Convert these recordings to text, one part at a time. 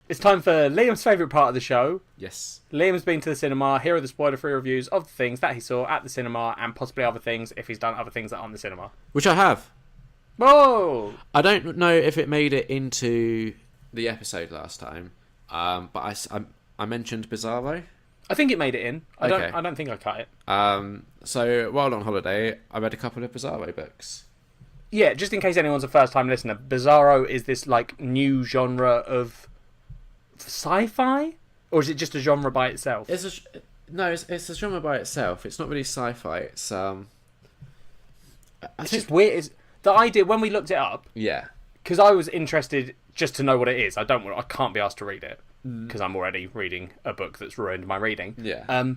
It's time for Liam's favourite part of the show. Yes. Liam's been to the cinema. Here are the spoiler-free reviews of the things that he saw at the cinema and possibly other things if he's done other things that aren't the cinema. Which I have. Whoa! I don't know if it made it into the episode last time, but I mentioned Bizarro. I think it made it in. I Okay. don't think I cut it. So while on holiday, I read a couple of Bizarro books. Yeah, just in case anyone's a first-time listener, Bizarro is this like new genre of sci-fi, or is it just a genre by itself? It's a genre by itself. It's not really sci-fi. It's just weird. It's, the idea when we looked it up, yeah, because I was interested just to know what it is. I can't be asked to read it because I'm already reading a book that's ruined my reading. Yeah.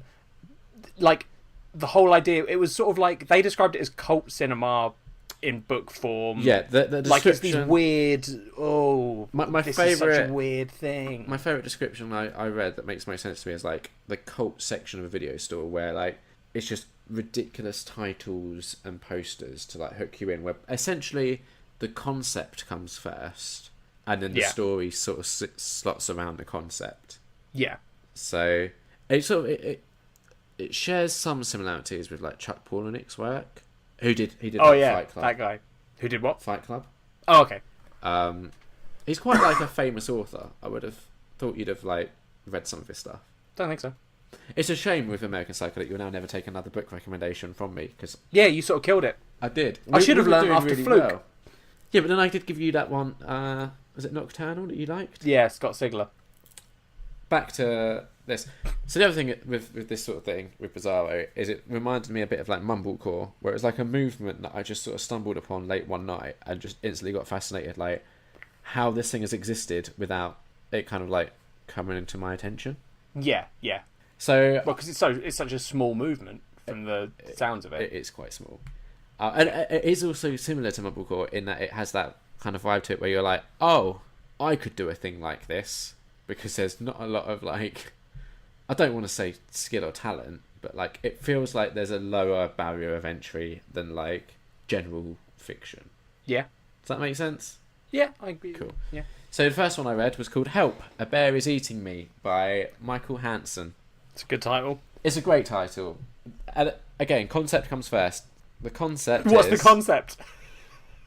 Like the whole idea, it was sort of like they described it as cult cinema in book form. Yeah, the description. Like it's these weird. Oh, my this favorite. is such a weird thing. My favorite description I read that makes most sense to me is like the cult section of a video store where like it's just ridiculous titles and posters to like hook you in. Where essentially the concept comes first, and then the story sort of slots around the concept. Yeah. So it sort of it shares some similarities with like Chuck Palahniuk's work. He did Fight Club. That guy. Who did what? Fight Club. Oh, okay. He's quite like a famous author. I would have thought you'd have like read some of his stuff. Don't think so. It's a shame with American Psycho that you'll now never take another book recommendation from me because Yeah, you sort of killed it. I did. I should have we were learned doing after really Fluke. well. Yeah, but then I did give you that one. Was it Nocturnal that you liked? Yeah, Scott Sigler. Back to this. So the other thing with this sort of thing with Bizarro is it reminded me a bit of like mumblecore, where it's like a movement that I just sort of stumbled upon late one night and just instantly got fascinated, like how this thing has existed without it kind of like coming into my attention. Yeah, yeah. So Well, because it's such a small movement from the sounds of it. It is quite small, and it is also similar to mumblecore in that it has that kind of vibe to it where you're like, oh, I could do a thing like this. Because there's not a lot of like, I don't want to say skill or talent, but like it feels like there's a lower barrier of entry than like general fiction. Yeah. Does that make sense? Yeah, I agree. Cool. Yeah. So the first one I read was called Help, A Bear Is Eating Me by Mykle Hansen. It's a good title. It's a great title. And again, concept comes first. The concept What's the concept?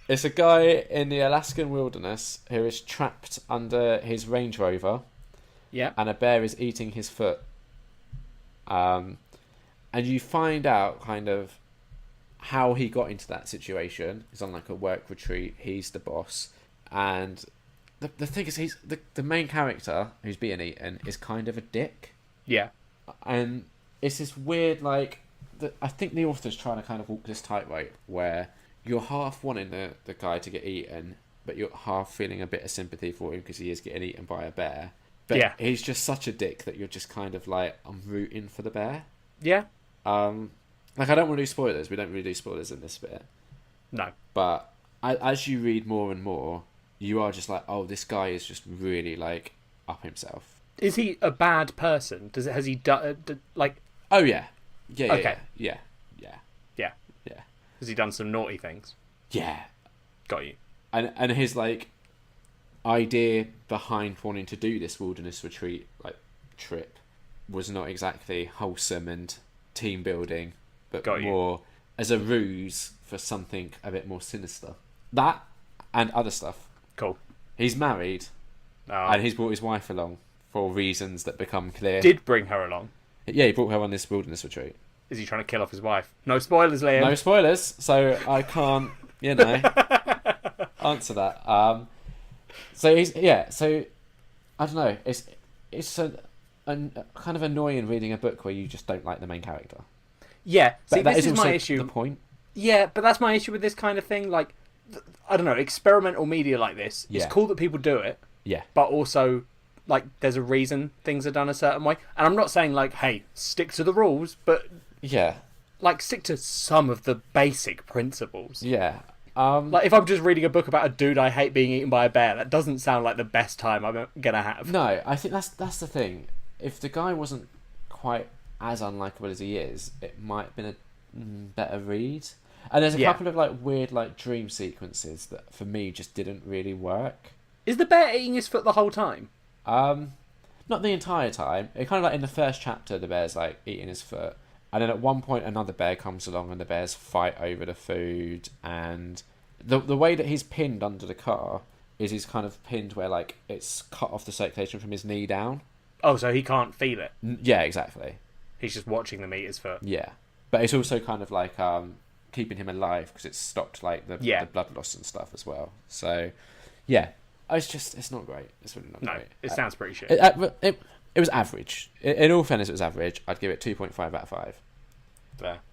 It's a guy in the Alaskan wilderness who is trapped under his Range Rover. Yeah. And a bear is eating his foot. And you find out kind of how he got into that situation. He's on like a work retreat. He's the boss. And the thing is, he's the main character who's being eaten is kind of a dick. Yeah. And it's this weird, like, I think the author's trying to kind of walk this tightrope where you're half wanting the guy to get eaten, but you're half feeling a bit of sympathy for him because he is getting eaten by a bear. But yeah. He's just such a dick that you're just kind of like, I'm rooting for the bear. Yeah. Like, I don't want to do spoilers. We don't really do spoilers in this bit. No. But as you read more and more, you are just like, oh, this guy is just really, like, up himself. Is he a bad person? Has he done, like... Oh, yeah. Yeah. Okay. Yeah. Has he done some naughty things? Yeah. Got you. And his, like, idea behind wanting to do this wilderness retreat, like, trip was not exactly wholesome and team building, but more as a ruse for something a bit more sinister. That and other stuff. Cool. He's married, and he's brought his wife along for reasons that become clear. Did bring her along? Yeah, he brought her on this wilderness retreat. Is he trying to kill off his wife? No spoilers, Liam. No spoilers, so I can't, answer that. So he's so I don't know. It's a kind of annoying reading a book where you just don't like the main character. Yeah, see, that this is also my issue. The point. Yeah, but that's my issue with this kind of thing. Like, I don't know, experimental media like this. Yeah. It's cool that people do it. Yeah. But also, like, there's a reason things are done a certain way. And I'm not saying, like, hey, stick to the rules, but... Yeah. Like, stick to some of the basic principles. Yeah. Like, if I'm just reading a book about a dude I hate being eaten by a bear, that doesn't sound like the best time I'm gonna have. No, I think that's the thing. If the guy wasn't quite as unlikable as he is, it might have been a better read. And there's a couple of, like, weird, like, dream sequences that, for me, just didn't really work. Is the bear eating his foot the whole time? Not the entire time. It kind of like in the first chapter, the bear's like eating his foot, and then at one point another bear comes along and the bears fight over the food. And the way that he's pinned under the car is he's kind of pinned where like it's cut off the circulation from his knee down. Oh, so he can't feel it. Yeah, exactly. He's just watching them eat his foot. Yeah, but it's also kind of like keeping him alive because it's stopped like the blood loss and stuff as well. So yeah, it's not great. It's really not great. It sounds pretty shit. It was average. In all fairness, it was average. I'd give it 2.5 out of 5. There.